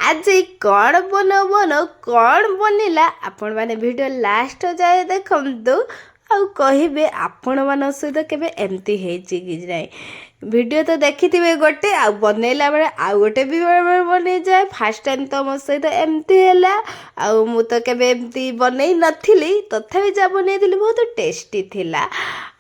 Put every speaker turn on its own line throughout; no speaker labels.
आज कौन बनो बनो कौन बनिला आपण माने वीडियो लास्ट जाए देखंतु आउ कहिबे आपण मान सहित केबे एमती हेची कि नाही वीडियो तो देखिथिबे गोटे आ बनैला बेले आउ गोटे भी बनै जाए फास्ट टाइम तो मो सहित एमती हैला आउ मु तो केबे एमती बनै नथिली तथापि जा बनैथिली बहुत टेस्टी थिला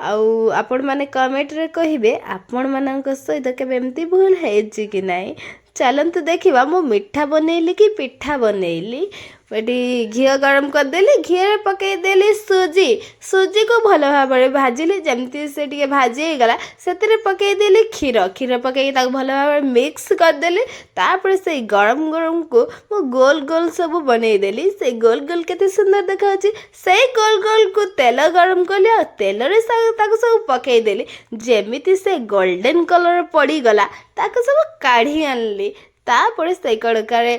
आउ आपण माने कमेंट रे कहिबे आपण मानक सहित केबे एमती भूल हेची कि नाही चलतु देखा मु मिठा बनैली कि पिठा बनैली एटी घी गरम करदेली घी पकईदेली सुजी को भल भाव भाजिली जमती से टे भाजी गला से पकईदेली क्षीर क्षीर पकई भल भाव मिक्स करदेली तापर से गरम गरम को मु गोल गोल सब बनईदेली से गोल गोल केते सुंदर देखा से गोल गोल को तेल गरम कली आ तेल सब पकईदेली जेमिति से गोल्डन कलर पड़गला ताको सब काढ़ी आनली तापर से कड़कारे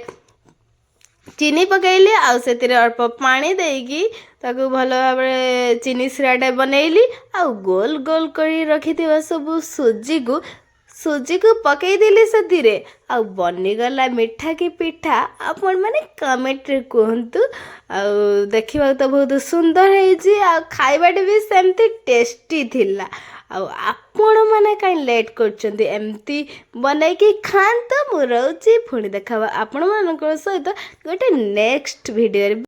चीनी पकईली आउ से अल्प पानी देकी ताको भल भाव चीनी सिराटा बनैली आउ गोल गोल करी रखिथिबा सब सुजी को पकईदेली से आउ बनीगला मिठा कि पिठा आपण माने कमेंट रे कहंतु आउ देखिबा तो बहुत सुंदर है आ खाइबाटे भी सेमती टेस्टी थिला आउ आपण माने काई लेट करचंती एमती बनाई कि खान तो मु रहउची पुणी देखावा आपण मानक सहित गोटे नेक्स्ट वीडियो रे।